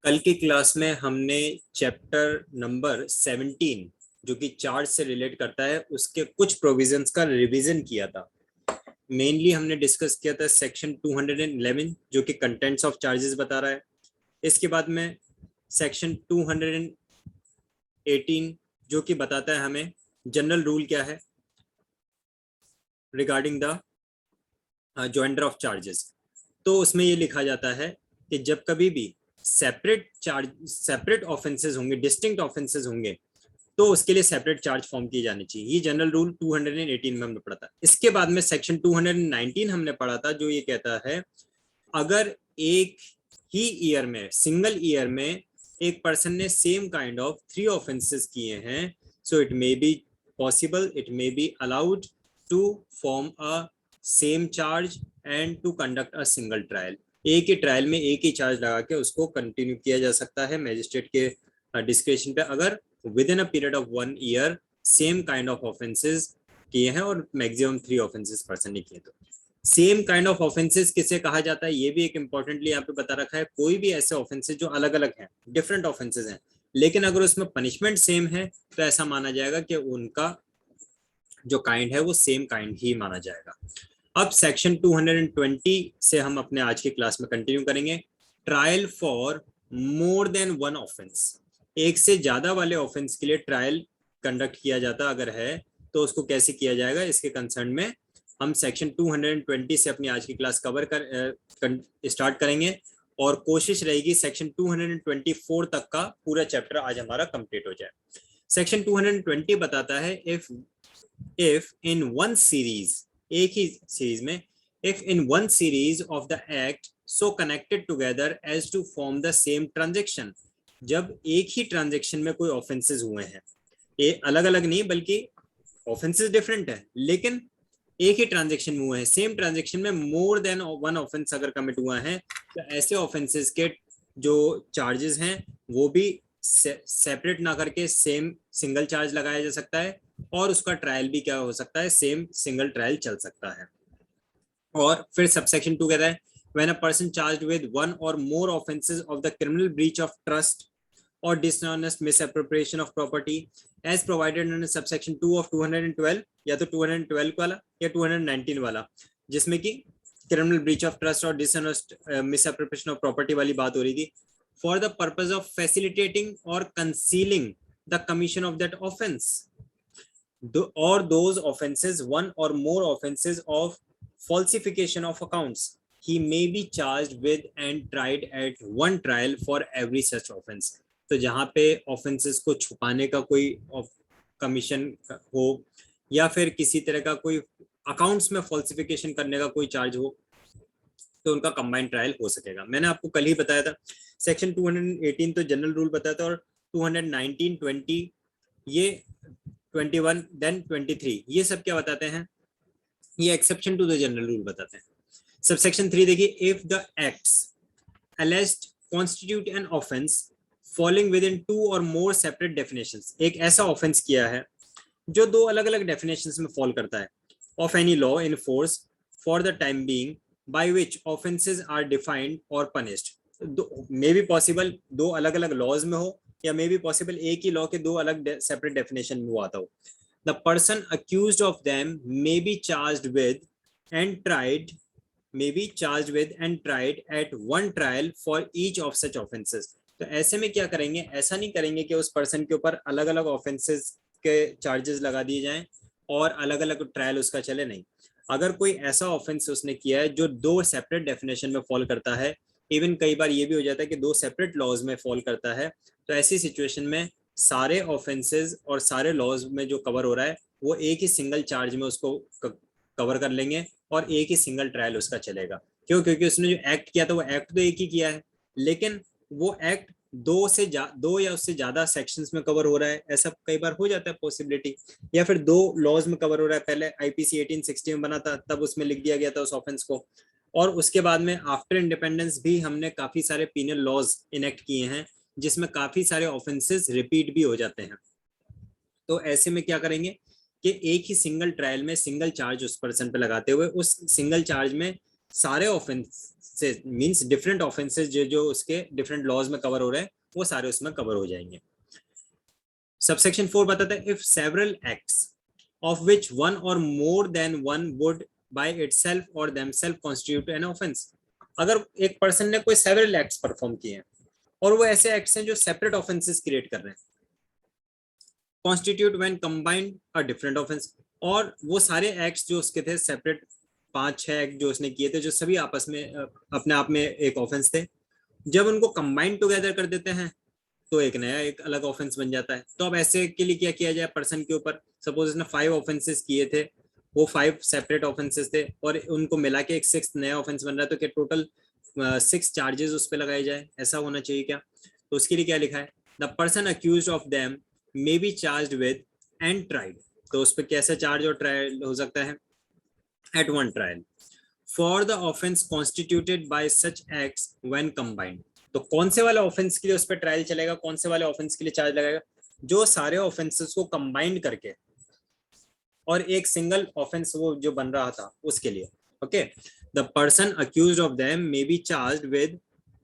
कल की क्लास में हमने चैप्टर नंबर 17 जो कि चार्ज से रिलेट करता है उसके कुछ प्रोविजंस का रिवीजन किया था। मेनली हमने डिस्कस किया था सेक्शन 211 जो कि कंटेंट्स ऑफ चार्जेस बता रहा है। इसके बाद में सेक्शन 218 जो कि बताता है हमें जनरल रूल क्या है regarding the joinder of charges. तो उसमें ये लिखा जाता है कि जब कभी भी सेपरेट ऑफेंसेस होंगे, डिस्टिंक्ट ऑफेंसेस होंगे, तो उसके लिए सेपरेट चार्ज फॉर्म किए जाने चाहिए। ये जनरल रूल 218 में हमने पढ़ा था। इसके बाद में सेक्शन 219 हमने पढ़ा था जो ये कहता है अगर एक ही ईयर में, सिंगल ईयर में एक पर्सन ने सेम काइंड ऑफ 3 ऑफेंसेस किए हैं, so it may be possible, it may be allowed to form a same charge and to conduct a single trial. एक ही ट्रायल में एक ही चार्ज लगा के उसको कंटिन्यू किया जा सकता है मैजिस्ट्रेट के डिस्क्रिप्शन पे, अगर with in a period of 1 year same kind of offences किए हैं और मैक्सिमम 3 ऑफेंसेस पर्सन ने किए। तो सेम काइंड ऑफ ऑफेंसेस किसे कहा जाता है ये भी एक इंपॉर्टेंटली यहाँ पे बता रखा है। कोई भी ऐसे ऑफेंसेस जो अलग अलग हैं, डिफरेंट ऑफेंसेस हैं, लेकिन अगर उसमें पनिशमेंट सेम है तो ऐसा माना जाएगा कि उनका जो काइंड है वो सेम काइंड ही माना जाएगा। अब सेक्शन 220 से हम अपने आज की क्लास में कंटिन्यू करेंगे। Trial for more than one offence, एक से ज्यादा वाले ऑफेंस के लिए ट्रायल कंडक्ट किया जाता अगर है तो उसको कैसे किया जाएगा, इसके कंसर्न में हम सेक्शन 220 से अपनी आज की क्लास कवर कर स्टार्ट करेंगे और कोशिश रहेगी सेक्शन 224 तक का पूरा चैप्टर आज हमारा कंप्लीट हो जाए। सेक्शन 220 बताता है if in one series, एक ही सीरीज में, if in one series of the act so connected together as to form the same transaction, जब एक ही ट्रांजेक्शन में कोई ऑफेंसेस हुए हैं, ये अलग अलग नहीं बल्कि ऑफेंसेस डिफरेंट है लेकिन एक ही ट्रांजेक्शन में हुए हैं, सेम ट्रांजेक्शन में मोर देन वन ऑफेंस अगर कमिट हुआ है तो ऐसे ऑफेंसेस के जो चार्जेस हैं वो भी सेपरेट ना करके सेम सिंगल चार्ज लगाया जा सकता है और उसका ट्रायल भी क्या हो सकता है, सेम सिंगल ट्रायल चल सकता है। और फिर सबसेक्शन 2 कहता है when a person charged with one or more offenses of the criminal breach of trust or dishonest misappropriation of property as provided under subsection 2 of 212, या तो 212 वाला या 219 वाला, जिसमें कि criminal breach of trust or dishonest misappropriation of property वाली बात हो रही थी, for the purpose of facilitating or concealing the commission of that offense or those offenses, one or more offenses of falsification of accounts, he may be charged with and tried at one trial for every such offense। तो जहां पे offences को छुपाने का कोई commission हो या फिर किसी तरह का कोई अकाउंट्स में फॉल्सिफिकेशन करने का कोई चार्ज हो तो उनका कंबाइंड ट्रायल हो सकेगा। मैंने आपको कल ही बताया था सेक्शन 218 तो जनरल रूल बताया था और 219, 20 ये 21 देन 23 ये सब क्या बताते हैं, ये exception to the general rule बताते हैं। सबसेक्शन 3 देखिए, if the acts alleged constitute an offense falling within 2 or more separate definitions, एक ऐसा ऑफेंस किया है जो 2 अलग अलग डेफिनेशंस में फॉल करता है, of any law in force for the time being by which offenses are defined or punished, may be possible 2 अलग अलग लॉज में हो या मे बी पॉसिबल एक ही लॉ के 2 अलग सेपरेट डेफिनेशन में वो आता हो। The person accused of them may be charged with and tried at one trial for each of such offences. तो ऐसे में क्या करेंगे, ऐसा नहीं करेंगे कि उस पर्सन के ऊपर अलग अलग ऑफेंसेस के चार्जेस लगा दिए जाएं और अलग अलग ट्रायल उसका चले, नहीं। अगर कोई ऐसा ऑफेंस उसने किया है जो 2 सेपरेट डेफिनेशन में फॉल करता है, इवन कई बार ये भी हो जाता है कि 2 सेपरेट लॉज में फॉल करता है, तो ऐसी सिचुएशन में सारे ऑफेंसेस और सारे लॉज में जो कवर हो रहा है वो एक ही सिंगल चार्ज में उसको कवर कर लेंगे और एक ही सिंगल ट्रायल उसका चलेगा। क्यों? क्योंकि उसने जो एक्ट किया था वो एक्ट तो एक ही किया है लेकिन वो एक्ट 2 या उससे ज्यादा सेक्शंस में कवर हो रहा है, ऐसा कई बार हो जाता है पॉसिबिलिटी, या फिर 2 लॉज में कवर हो रहा है। पहले आईपीसी 1860 में बना था तब उसमें लिख दिया गया था उस ऑफेंस को, और उसके बाद में आफ्टर इंडिपेंडेंस भी हमने काफी सारे पीनल लॉज इनेक्ट किए हैं जिसमें काफी सारे ऑफेंसेस रिपीट भी हो जाते हैं। तो ऐसे में क्या करेंगे कि एक ही सिंगल ट्रायल में सिंगल चार्ज उस पर्सन पे लगाते हुए उस सिंगल चार्ज में सारे ऑफेंसेस मींस डिफरेंट ऑफेंसेस जो उसके डिफरेंट लॉज में कवर हो रहे हैं वो सारे उसमें कवर हो जाएंगे। सबसेक्शन 4 बताता है if several acts of which one or more than one would by itself or themselves constitute an offense. अगर एक पर्सन ने कोई सेवरल एक्ट्स परफॉर्म किए हैं और वो ऐसे एक्ट्स हैं जो सेपरेट ऑफेंसेस क्रिएट कर रहे हैं, constitute when combined a different offence, और वो सारे एक्ट्स जो उसके थे सेपरेट 5-6 एक्ट जो उसने किए थे जो सभी आपस में अपने आप में एक ऑफेंस थे, जब उनको कंबाइन टुगेदर कर देते हैं तो एक नया एक अलग ऑफेंस बन जाता है। तो अब ऐसे के लिए क्या किया जाए पर्सन के ऊपर, सपोज इसने 5 ऑफेंसेस किए थे, वो 5 सेपरेट ऑफेंसेस थे और उनको मिला के एक 6th नया ऑफेंस बन रहा है, तो क्या टोटल 6 चार्जेस उस पर लगाए जाए, ऐसा होना चाहिए क्या? तो उसके लिए क्या लिखा है, the person accused of them may be charged with and tried, तो उस पर कैसे चार्ज और ट्रायल हो सकता है, at one trial for the offence constituted by such acts when combined. तो कौन से वाले ऑफेंस के लिए उस पर ट्रायल चलेगा, कौन से वाले ऑफेंस के लिए चार्ज लगाएगा, जो सारे ऑफेंसेस को कंबाइंड करके और एक सिंगल ऑफेंस वो जो बन रहा था उसके लिए। Okay, the person accused of them may be charged with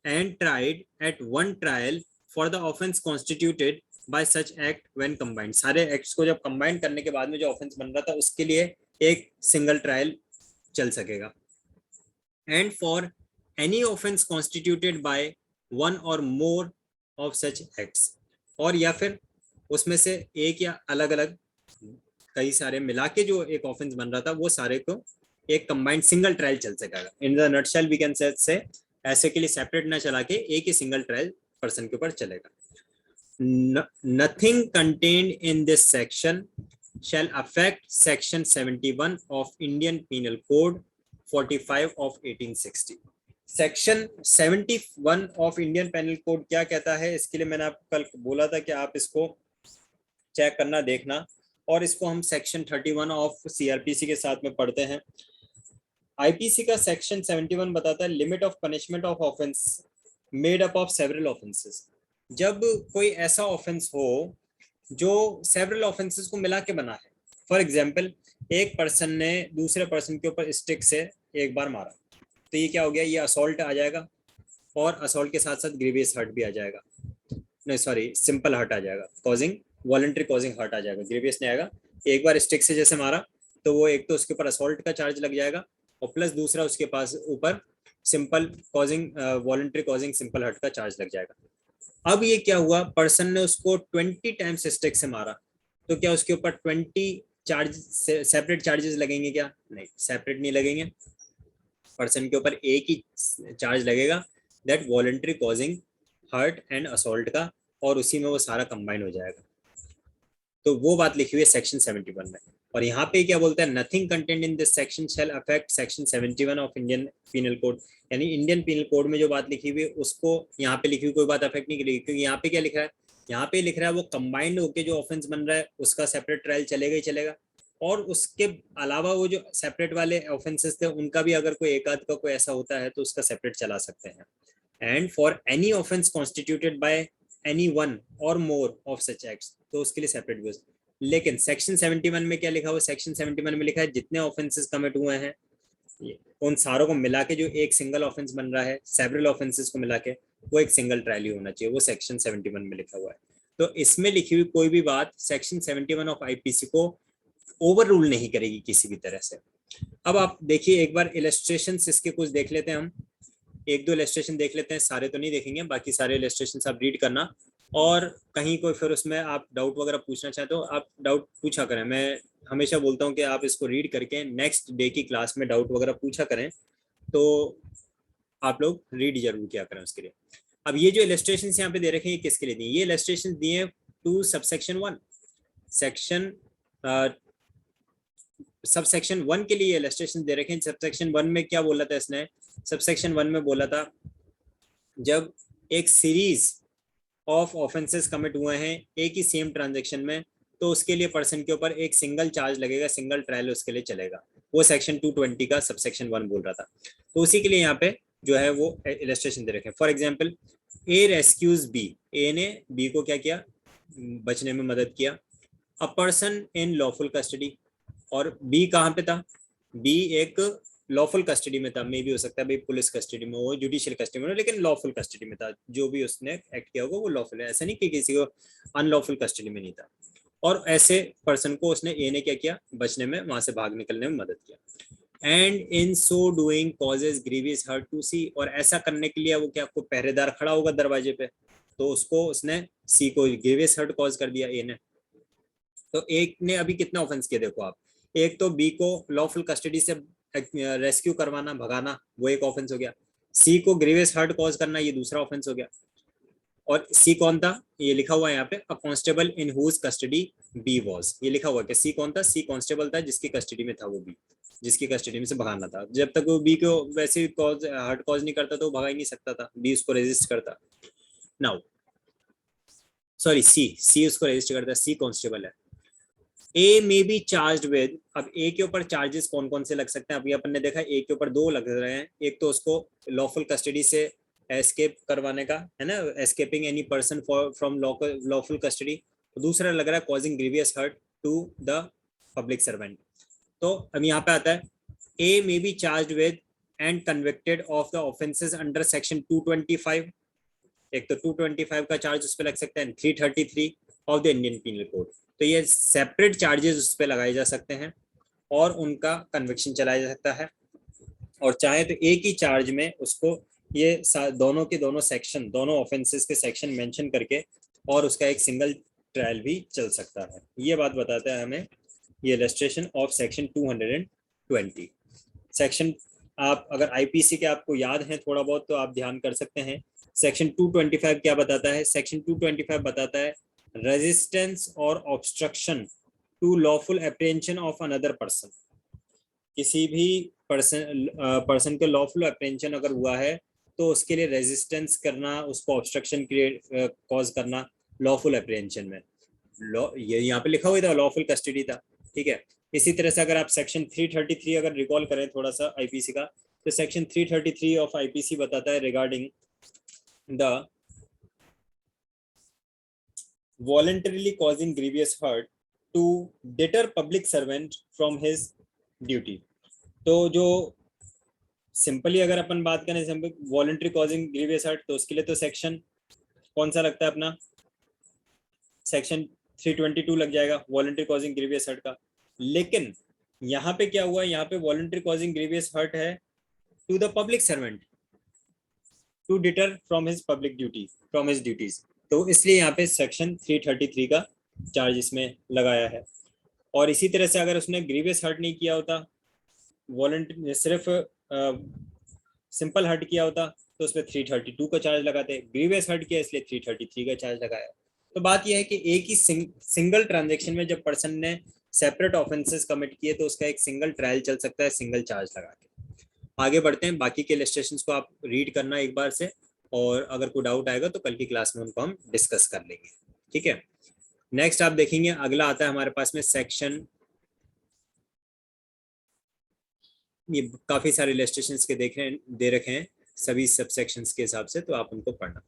and tried at one trial for the offence constituted by such act when combined. सारे एक्ट्स को जब कंबाइन करने के बाद में जो ऑफेंस बन रहा था उसके लिए एक सिंगल ट्रायल चल सकेगा। And for any offence constituted by one or more of such acts, और या फिर उसमें से एक या अलग अलग कई सारे मिला के जो एक ऑफेंस बन रहा था वो सारे को एक कंबाइंड सिंगल ट्रायल चल सकेगा। In the nutshell we can say ऐसे के लिए सेपरेट ना चला के एक ही सिंगल ट्रायल पर्सन के ऊपर चलेगा। Nothing contained in this section shall affect section 71 of Indian Penal Code 45 of 1860। Section 71 of Indian penal code क्या कहता है, इसके लिए मैंने आपको कल बोला था कि आप इसको चेक करना देखना, और इसको हम सेक्शन 31 ऑफ सीआरपीसी के साथ में पढ़ते हैं। आईपीसी का सेक्शन 71 बताता है limit of punishment of offence made up of several offences. जब कोई ऐसा ऑफेंस हो जो सेवरल ऑफेंसेस को मिला के बना है, फॉर एग्जाम्पल एक पर्सन ने दूसरे पर्सन के ऊपर स्टिक से एक बार मारा, तो ये क्या हो गया, ये असॉल्ट आ जाएगा, और असॉल्ट के साथ साथ ग्रीवियस हर्ट भी आ जाएगा, नहीं सॉरी सिंपल हर्ट आ जाएगा, कॉजिंग वॉलंटरी कॉजिंग हर्ट आ जाएगा, ग्रीवियस नहीं आएगा। एक बार स्टिक से जैसे मारा तो वो एक तो उसके ऊपर असॉल्ट का चार्ज लग जाएगा, और प्लस दूसरा उसके पास ऊपर simple causing voluntary causing simple hurt का चार्ज लग जाएगा। अब ये क्या हुआ, पर्सन ने उसको 20 टाइम्स स्टिक से मारा, तो क्या उसके ऊपर 20 चार्ज सेपरेट चार्जेस लगेंगे क्या? नहीं, सेपरेट नहीं लगेंगे, पर्सन के ऊपर एक ही चार्ज लगेगा, that voluntary causing hurt and assault का, और उसी में वो सारा कंबाइन हो जाएगा। तो वो बात लिखी हुई है सेक्शन 71 में। और यहाँ पे क्या बोलता है, nothing content in this section shall affect section 71 of Indian penal code, यानी इंडियन पीनल कोड में जो बात लिखी हुई है उसको यहाँ पे लिखी हुई कोई बात अफेक्ट नहीं करेगी, क्योंकि यहाँ पे क्या लिख रहा है, यहाँ पे लिख रहा है वो कंबाइंड होके जो ऑफेंस बन रहा है उसका सेपरेट ट्रायल चलेगा ही चलेगा, और उसके अलावा वो जो सेपरेट वाले ऑफेंसेस थे उनका भी अगर कोई एक आध का कोई ऐसा होता है तो उसका सेपरेट चला सकते हैं। And for any offence constituted by any one or more of such acts, तो उसके लिए सेपरेट यूज। लेकिन सेक्शन 71 में क्या लिखा हुआ, सेक्शन 71 में लिखा है जितने ऑफेंसेस कमिट हुए हैं उन सारों को मिला के जो एक सिंगल ऑफेंस बन रहा है, सेवरल ऑफेंसेस को मिला के वो एक सिंगल ट्रायल ही होना चाहिए, वो सेक्शन 71 में लिखा हुआ है। तो इसमें लिखी हुई कोई भी बात सेक्शन 71 ऑफ आईपीसी को ओवर रूल नहीं करेगी किसी भी तरह से। अब आप देखिए एक बार इलस्ट्रेशन इसके कुछ देख लेते हैं, हम एक दो इलस्ट्रेशन देख लेते हैं, सारे तो नहीं देखेंगे, बाकी सारे इलस्ट्रेशन आप रीड करना, और कहीं कोई फिर उसमें आप डाउट वगैरह पूछना चाहते हो आप डाउट पूछा करें। मैं हमेशा बोलता हूँ कि आप इसको रीड करके नेक्स्ट डे की क्लास में डाउट वगैरह पूछा करें, तो आप लोग रीड जरूर किया करें उसके लिए। अब ये जो इलस्ट्रेशन यहाँ पे दे रखे हैं किसके लिए दिए, ये इलस्ट्रेशन दिए टू सबसेक्शन 1, सेक्शन सबसेक्शन 1 के लिए इलस्ट्रेशन दे रखे हैं। सबसेक्शन 1 में क्या बोला था इसने, सबसेक्शन 1 में बोला था जब एक सीरीज ऑफ ऑफेंसेस कमिट हुए हैं एक ही सेम ट्रांजैक्शन में, तो उसके लिए पर्सन के ऊपर एक सिंगल चार्ज लगेगा, सिंगल ट्रायल उसके लिए चलेगा, वो सेक्शन 220 का सबसेक्शन 1 बोल रहा था। तो उसी के लिए यहाँ पे जो है वो इलस्ट्रेशन दे रखे हैं। For example A rescues B, A ने बी को क्या किया, बचने में मदद किया, a person in lawful custody, और बी कहाँ पे था, बी एक लॉफुल कस्टडी में था, मे भी हो सकता है भाई पुलिस कस्टडी में हो, जुडिशियल कस्टडी में हो, लेकिन लॉफुल कस्टडी में था, जो भी उसने एक्ट किया होगा वो लॉफुल है, ऐसा नहीं कि किसी को अनलॉफुल कस्टडी में नहीं था। और ऐसे पर्सन को उसने ए ने क्या किया, बचने में, वहां से भाग निकलने में मदद किया। And in so doing causes grievous hurt to C, और ऐसा करने के लिए वो क्या, आपको पहरेदार खड़ा होगा दरवाजे पे, तो उसको उसने सी को ग्रीवियस हर्ट कॉज कर दिया ए ने। तो एक ने अभी कितना ऑफेंस किया देखो आप, एक तो बी को लॉफुल कस्टडी से रेस्क्यू करवाना, भगाना, वो एक ऑफेंस हो गया। सी को ग्रीवियस हर्ट कॉज करना, ये दूसरा ऑफेंस हो गया। और सी कौन था, ये लिखा हुआ है यहाँ पे, a constable in whose custody B was, ये लिखा हुआ है कि सी कौन था, सी कांस्टेबल था जिसकी कस्टडी में था वो बी, जिसकी कस्टडी में से भगाना था। जब तक वो बी को वैसे कॉज हर्ट कॉज नहीं करता तो वो भगा ही नहीं सकता था, बी उसको रेजिस्ट करता। नाउ सॉरी सी उसको रेजिस्ट करता है, सी कांस्टेबल है। ए में बी चार्ज विद, अब ए के ऊपर चार्जेस कौन कौन से लग सकते हैं, अभी अपन ने देखा ए के ऊपर दो लग रहे हैं, एक तो उसको लॉफुल कस्टडी से एस्केप करवाने का है ना, escaping any person from lawful custody, दूसरा लग रहा है causing grievous hurt to the public servant. तो अब यहाँ पे आता है ए में B charge with and convicted of the offences under section 225, एक तो 225 का चार्ज उस पर लग सकता है, 333 of the Indian penal code. तो ये सेपरेट चार्जेस उस पर लगाए जा सकते हैं और उनका कन्विक्शन चलाया जा सकता है, और चाहे तो एक ही चार्ज में उसको ये दोनों के दोनों सेक्शन, दोनों ऑफेंसेस के सेक्शन मेंशन करके और उसका एक सिंगल ट्रायल भी चल सकता है। ये बात बताता है हमें ये इलस्ट्रेशन ऑफ सेक्शन 220 सेक्शन। आप अगर आईपीसी के आपको याद है थोड़ा बहुत तो आप ध्यान कर सकते हैं। सेक्शन 225 क्या बताता है, सेक्शन 225 बताता है रेजिस्टेंस और obstruction to lawful apprehension of another person. किसी भी पर्सन के लॉफुल एप्रीहेंशन अगर हुआ है तो उसके लिए रेजिस्टेंस करना, उसको ऑब्स्ट्रक्शन क्रिएट कॉज करना लॉफुल एप्रीहेंशन में, ये यहाँ पे लिखा हुआ था लॉफुल कस्टडी था, ठीक है। इसी तरह से अगर आप सेक्शन 333 अगर रिकॉल करें थोड़ा सा आईपीसी का, तो सेक्शन 333 ऑफ आईपीसी बताता है regarding the voluntarily causing grievous hurt to deter public servant from his duty। तो जो सिंपली अगर अपन बात करें वॉलंटरी कॉजिंग ग्रीवियस हर्ट, तो उसके लिए तो सेक्शन कौन सा लगता है अपना, सेक्शन 322 लग जाएगा वॉलंटरी कॉजिंग ग्रीवियस हर्ट का। लेकिन यहाँ पे क्या हुआ, यहाँ पे वॉलंटरी कॉजिंग ग्रीवियस हर्ट है to the public servant to deter from his public duty, from his duties, तो इसलिए यहाँ पे सेक्शन 333 का चार्ज इसमें लगाया है। और इसी तरह से अगर उसने ग्रीवियस हर्ट नहीं किया होता, वॉलंटरी सिर्फ सिंपल हर्ट किया होता तो उस पर 332 का चार्ज लगाते, ग्रीवियस हर्ट किया इसलिए 333 का चार्ज लगाया। तो बात यह है कि एक ही सिंगल ट्रांजेक्शन में जब पर्सन ने सेपरेट ऑफेंसेस कमिट किए तो उसका एक सिंगल ट्रायल चल सकता है सिंगल चार्ज लगा के। आगे बढ़ते हैं, बाकी के इलस्ट्रेशंस को आप रीड करना एक बार से, और अगर कोई डाउट आएगा तो कल की क्लास में उनको हम डिस्कस कर लेंगे, ठीक है। नेक्स्ट आप देखेंगे अगला आता है हमारे पास में सेक्शन, ये काफी सारे इलस्ट्रेशंस के दे रखे हैं सभी सब सेक्शंस के हिसाब से, तो आप उनको पढ़ना।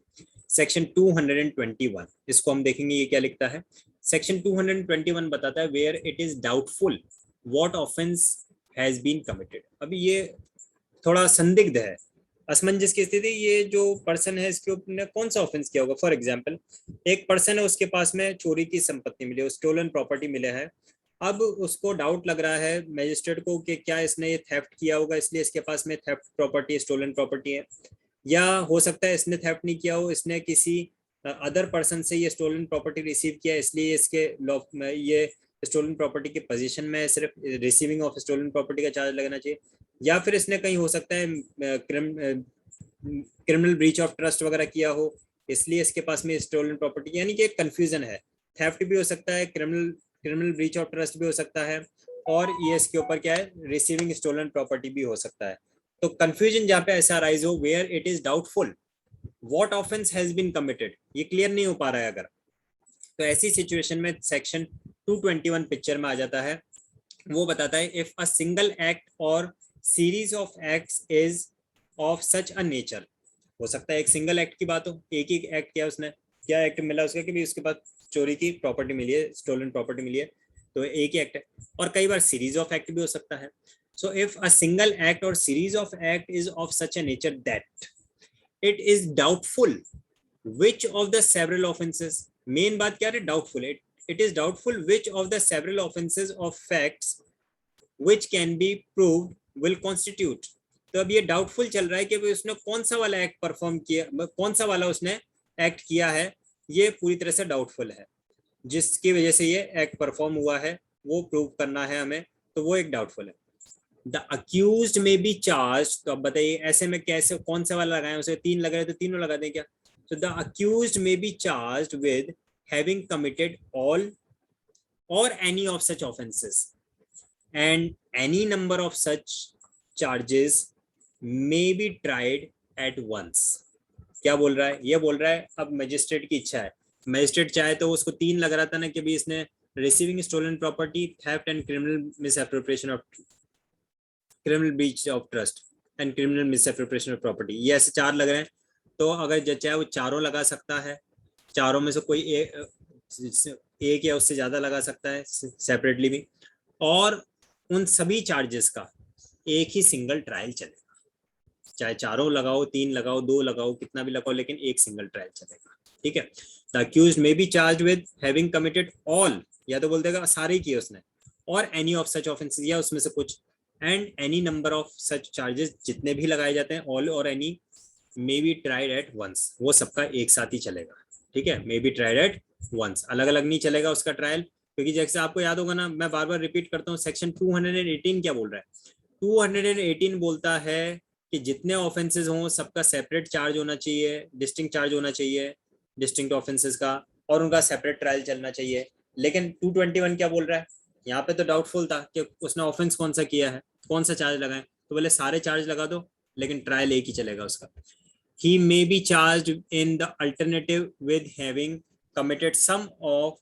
सेक्शन 221 इसको हम देखेंगे, ये क्या लिखता है। सेक्शन 221 बताता है where it is doubtful what offence has been committed. अभी ये थोड़ा संदिग्ध है, असमंजस की स्थिति, ये जो पर्सन है इसके ऊपर कौन सा ऑफेंस किया होगा। फॉर एग्जांपल एक पर्सन है, उसके पास में चोरी की संपत्ति मिली, स्टोलन प्रॉपर्टी मिले है। अब उसको डाउट लग रहा है मैजिस्ट्रेट को कि क्या इसने ये थेफ्ट किया होगा इसलिए इसके पास में थेफ्ट प्रॉपर्टी, स्टोलन प्रॉपर्टी है, या हो सकता है इसने थेफ्ट नहीं किया हो, इसने किसी अदर पर्सन से ये स्टोलन प्रॉपर्टी रिसीव किया इसलिए इसके ये स्टोलन प्रॉपर्टी के पोजीशन में सिर्फ रिसीविंग ऑफ स्टोलन प्रॉपर्टी का चार्ज लगना चाहिए, या फिर इसने कहीं हो सकता है क्रिमिनल ब्रीच ऑफ ट्रस्ट वगैरह किया हो इसलिए इसके पास में स्टोलन प्रॉपर्टी, यानी कि एक कंफ्यूजन है। थेफ्ट भी हो सकता है, क्रिमिनल ब्रीच ऑफ ट्रस्ट भी हो सकता है, और ये इसके ऊपर क्या है रिसीविंग स्टोलन प्रॉपर्टी भी हो सकता है। तो कंफ्यूजन जहाँ पे ऐसा राइज हो where it is doubtful what offence has been committed, ये क्लियर नहीं हो पा रहा है अगर, तो ऐसी सिचुएशन में सेक्शन 221 पिक्चर में आ जाता है। वो बताता है इफ अ सिंगल एक्ट और series of acts is of such a nature, हो सकता है एक सिंगल एक्ट की बात हो, एक ही एक्ट किया उसने, क्या एक्ट मिला उसका कि भी उसके पास चोरी की प्रॉपर्टी मिली है, स्टोलन प्रॉपर्टी मिली है, तो एक ही एक्ट है। और कई बार सीरीज ऑफ एक्ट भी हो सकता है। So if a single act or series of act is of such a nature that it is doubtful which of the several offenses, main बात क्या है, doubtful, it is doubtful which of the several offenses of facts which can be proved will constitute. तो अब ये doubtful चल रहा है कि उसने कौन सा वाला एक्ट परफॉर्म किया, कौन सा वाला उसने एक्ट किया है, ये पूरी तरह से डाउटफुल है, जिसकी वजह से ये एक्ट परफॉर्म हुआ है वो प्रूव करना है हमें, तो वो एक डाउटफुल है. द अक्यूज्ड में बी चार्ज, तो अब बताइए ऐसे में कैसे, कौन सा वाला लगाए, उसे 3 लग रहे तो तीनों लगा दें क्या. So the accused may be charged with having committed all or any of such offenses, and any number of such charges may be tried at once. क्या बोल रहा है, ये बोल रहा है अब मजिस्ट्रेट की इच्छा है, मजिस्ट्रेट चाहे तो उसको 3 लग रहा था ना कि भी इसने receiving stolen property, theft and criminal misappropriation of, criminal breach of trust and criminal misappropriation of property, ये ऐसे 4 लग रहे हैं. तो अगर जज चाहे वो चारों लगा सकता है, चारों में से कोई एक या उससे ज्यादा लगा सकता है सेपरेटली भी, और उन सभी चार्जेस का एक ही सिंगल ट्रायल चलेगा, चाहे चारों लगाओ, 3 लगाओ, 2 लगाओ, कितना भी लगाओ, लेकिन एक सिंगल ट्रायल चलेगा. ठीक है. The accused may be charged with having committed all, या तो बोल देगा सारे किए उसने, और एनी ऑफ सच ऑफेंसेस, या उसमें से कुछ, and any number of such charges, जितने भी लगाए जाते हैं, ऑल और any may be tried at once, वो सबका एक साथ ही चलेगा. ठीक है, may be tried at once, अलग अलग नहीं चलेगा उसका ट्रायल, क्योंकि जैसे आपको याद होगा ना, मैं बार बार रिपीट करता हूँ, सेक्शन 218 क्या बोल रहा है, 218 बोलता है कि जितने ऑफेंसेस हों सबका सेपरेट चार्ज होना चाहिए, डिस्टिंक्ट चार्ज होना चाहिए डिस्टिंक्ट ऑफेंसेस का, और उनका सेपरेट ट्रायल चलना चाहिए. लेकिन 221 क्या बोल रहा है, यहाँ पे तो डाउटफुल था कि उसने ऑफेंस कौन सा किया है, कौन सा चार्ज लगाए, तो बोले सारे चार्ज लगा दो, लेकिन ट्रायल एक ही चलेगा उसका. He may be charged in the alternative with having committed some of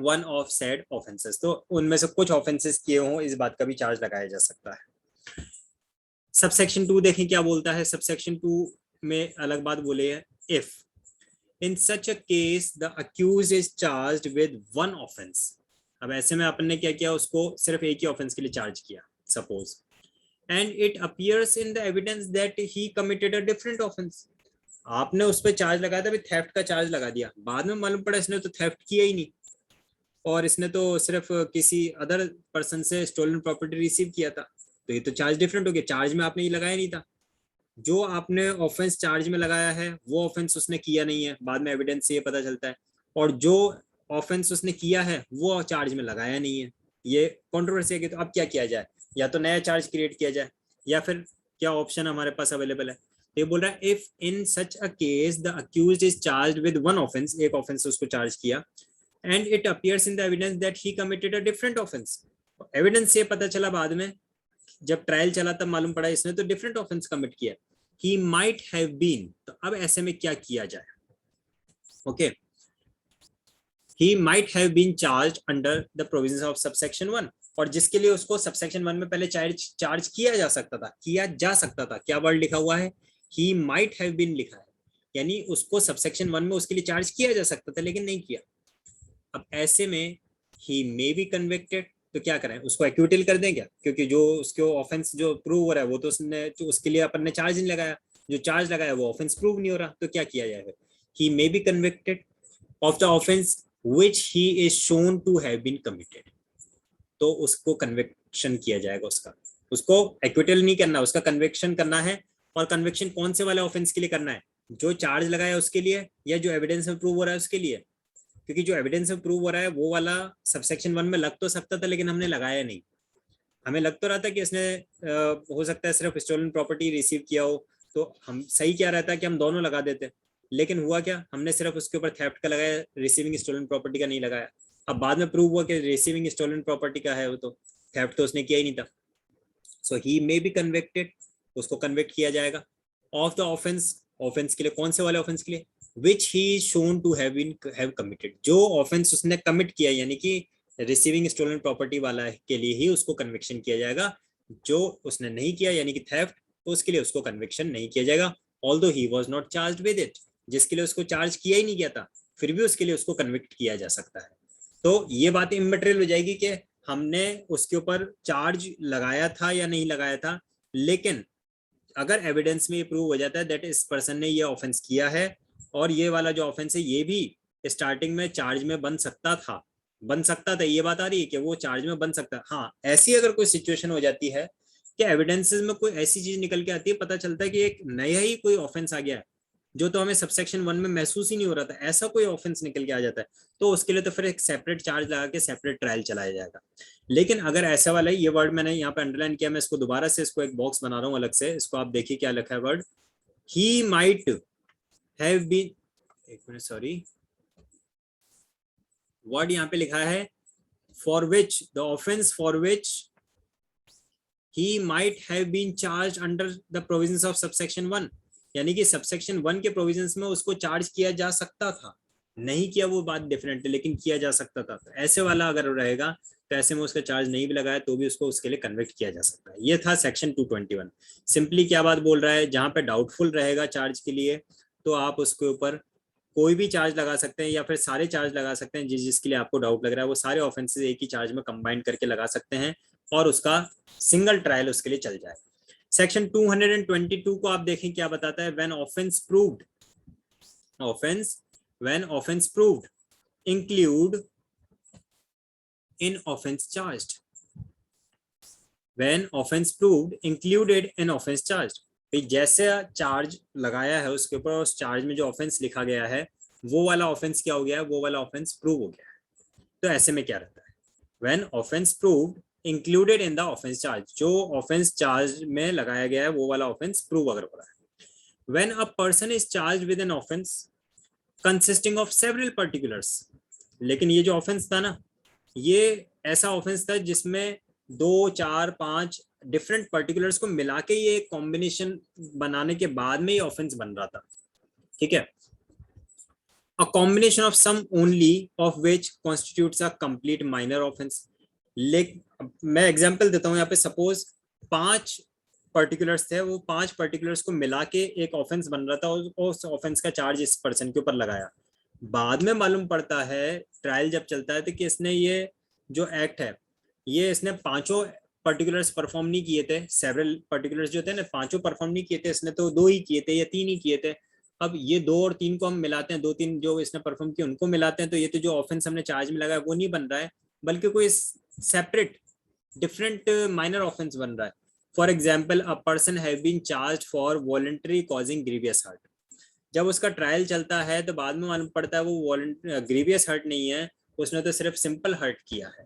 one of said offenses. तो उनमें से कुछ offenses किए हों, इस बात का भी चार्ज लगाया जा सकता है. सबसेक्शन 2 देखें क्या बोलता है. सबसेक्शन 2 में अलग बात बोले है, if in such a case the accused is charged with one offense. अब ऐसे में अपन ने क्या किया, उसको सिर्फ एक ही ऑफेंस के लिए चार्ज किया, suppose, and it appears in the evidence that he committed a different offense. आपने उस पर चार्ज लगाया था, थेफ्ट का चार्ज लगा दिया, बाद में मालूम पड़ा इसने तो थेफ्ट किया ही नहीं, और इसने तो सिर्फ किसी अदर पर्सन से स्टोलन प्रॉपर्टी रिसीव किया था, तो ये तो चार्ज डिफरेंट हो गया, चार्ज में आपने ये लगाया नहीं था. जो आपने ऑफेंस चार्ज में लगाया है वो ऑफेंस उसने किया नहीं है, बाद में एविडेंस से ये पता चलता है, और जो ऑफेंस उसने किया है वो चार्ज में लगाया नहीं है. ये कंट्रोवर्सी है कि तो अब क्या किया जाए, या तो नया चार्ज क्रिएट किया जाए, या फिर क्या ऑप्शन हमारे पास अवेलेबल है. ये बोल रहा है if in such a case the accused is charged with one offence, एक ऑफेंस उसको चार्ज किया, and it appears in the evidence that he committed a different offence. Evidence से पता चला बाद में, जब ट्रायल चला तब मालूम पड़ा इसने तो डिफरेंट ऑफेंस कमिट किया. ही माइट हैव बीन, तो अब ऐसे में क्या किया जाए. Okay, he might have been charged under the provisions of subsection 1, और जिसके लिए उसको सबसेक्शन 1 में पहले चार्ज किया जा सकता था, क्या वर्ड लिखा हुआ है, he might have been लिखा है, यानी उसको सबसेक्शन 1 में उसके लिए चार्ज किया जा सकता था लेकिन नहीं किया. अब ऐसे में he may be convicted, तो क्या करें, उसको एक्विटल कर दें क्या, क्योंकि जो उसके ऑफेंस जो प्रूव हो रहा है वो तो उसने, जो उसके लिए अपन ने चार्ज नहीं लगाया, जो चार्ज लगाया वो ऑफेंस प्रूव नहीं हो रहा, तो क्या किया जाएगा, he may be convicted of the offense which he is shown to have been committed. तो उसको कन्विक्शन किया जाएगा, उसको एक्विटल नहीं करना, उसका कन्विक्शन करना है. और कन्विक्शन कौन से वाले ऑफेंस के लिए करना है, जो चार्ज लगाया उसके लिए, या जो एविडेंस में प्रूव हो रहा है उसके लिए, क्योंकि जो एविडेंस में प्रूव हो रहा है वो वाला सबसेक्शन 1 में लग तो सकता था लेकिन हमने लगाया नहीं. हमें लग तो रहा था कि इसने हो सकता है सिर्फ स्टोलन प्रॉपर्टी रिसीव किया हो, तो हम सही क्या रहता कि हम दोनों लगा देते, लेकिन हुआ क्या, हमने सिर्फ उसके ऊपर थेफ्ट का लगाया, रिसीविंग स्टोलन प्रॉपर्टी का नहीं लगाया. अब बाद में प्रूव हुआ कि रिसीविंग स्टोलन प्रॉपर्टी का है, वो तो थेफ्ट तो उसने किया ही नहीं था. सो ही मे बी कन्विक्टेड, उसको कन्विक्ट किया जाएगा ऑफ द ऑफेंस के लिए, कौन से वाले ऑफेंस के लिए, which he is shown to have committed, जो ऑफेंस उसने कमिट किया, यानी कि रिसीविंग स्टोलन प्रॉपर्टी वाला के लिए ही उसको कन्विक्शन किया जाएगा. जो उसने नहीं किया यानी कि थेफ्ट, तो उसके लिए उसको कन्विक्शन नहीं किया जाएगा, although he was not charged with it, जिसके लिए उसको चार्ज किया ही नहीं गया था, फिर भी उसके लिए उसको कन्विक्ट किया जा सकता है. तो ये बात इमटेरियल हो जाएगी कि हमने उसके ऊपर चार्ज लगाया था या नहीं लगाया था, लेकिन अगर एविडेंस में ये प्रूव हो जाता है दैट इस पर्सन ने ये ऑफेंस किया है और ये वाला जो ऑफेंस है ये भी स्टार्टिंग में चार्ज में बन सकता था, ये बात आ रही है कि वो चार्ज में बन सकता है। हाँ, ऐसी अगर कोई सिचुएशन हो जाती है कि एविडेंसेस में कोई ऐसी चीज निकल के आती है, पता चलता है कि एक नया ही कोई ऑफेंस आ गया है जो तो हमें सबसेक्शन 1 में महसूस ही नहीं हो रहा था, ऐसा कोई ऑफेंस निकल के आ जाता है, तो उसके लिए तो फिर एक सेपरेट चार्ज लगा के सेपरेट ट्रायल चलाया जाएगा। लेकिन अगर ऐसा वाला ये वर्ड मैंने यहाँ पे अंडरलाइन किया, मैं इसको दोबारा से इसको एक बॉक्स बना रहा हूँ अलग से, इसको आप देखिए क्या लिखा है word, he might have been, एक मिनट सॉरी, वर्ड यहाँ पे लिखा है for which the offence for which he might have been charged under the provisions of subsection 1, यानी कि सबसेक्शन 1 के प्रोविजंस में उसको चार्ज किया जा सकता था, नहीं किया वो बात डिफरेंट है, लेकिन किया जा सकता था। तो ऐसे वाला अगर रहेगा तो ऐसे में उसका चार्ज नहीं भी लगाया तो भी उसको उसके लिए कन्विक्ट किया जा सकता है। ये था सेक्शन 221। सिंपली क्या बात बोल रहा है, जहां पे डाउटफुल रहेगा चार्ज के लिए तो आप उसके ऊपर कोई भी चार्ज लगा सकते हैं या फिर सारे चार्ज लगा सकते हैं, जिसके लिए आपको डाउट लग रहा है वो सारे ऑफेंसेस एक ही चार्ज में कंबाइन करके लगा सकते हैं और उसका सिंगल ट्रायल उसके लिए चल जाए। सेक्शन 222 को आप देखें क्या बताता है, when offence proved include in offence charged, when offence proved included in offence charged, जैसे चार्ज लगाया है उसके ऊपर उस चार्ज में जो ऑफेंस लिखा गया है वो वाला ऑफेंस क्या हो गया है, वो वाला ऑफेंस प्रूव हो गया है। तो ऐसे में क्या रहता है, when offence proved included in the offence charge, जो ऑफेंस चार्ज में लगाया गया है वो वाला ऑफेंस प्रूव अगर हो रहा है। When a person is charge with an offence consisting of several particulars, लेकिन ये जो ऑफेंस था ना ये ऐसा ऑफेंस था जिसमें 2, 4, 5 डिफरेंट पर्टिकुलर्स को मिला के ये एक कॉम्बिनेशन बनाने के बाद में ये ऑफेंस बन रहा था, ठीक है। A combination of some only of which constitutes a complete minor offense। मैं एग्जांपल देता हूं यहाँ पे, सपोज 5 पर्टिकुलर्स थे, वो 5 पर्टिकुलर्स को मिला के एक ऑफेंस बन रहा था और उस ऑफेंस का चार्ज इस पर्सन के ऊपर लगाया। बाद में मालूम पड़ता है ट्रायल जब चलता है तो कि इसने ये जो एक्ट है ये इसने 5 पर्टिकुलर्स परफॉर्म नहीं किए थे, सेवरल पर्टिकुलर्स जो थे ना 5 परफॉर्म नहीं किए थे, इसने तो 2 ही किए थे या 3 ही किए थे। अब ये 2 और 3 को हम मिलाते हैं, 2-3 जो इसने परफॉर्म किए उनको मिलाते हैं, तो ये तो जो ऑफेंस हमने चार्ज में लगाया वो नहीं बन रहा है, बल्कि कोई सेपरेट डिफरेंट माइनर ऑफेंस बन रहा है। For example, a person have been charge for voluntary causing grievous hurt, जब उसका ट्रायल चलता है तो बाद में मालूम पड़ता है वो ग्रीवियस हर्ट नहीं है, उसने तो सिर्फ सिंपल हर्ट किया है।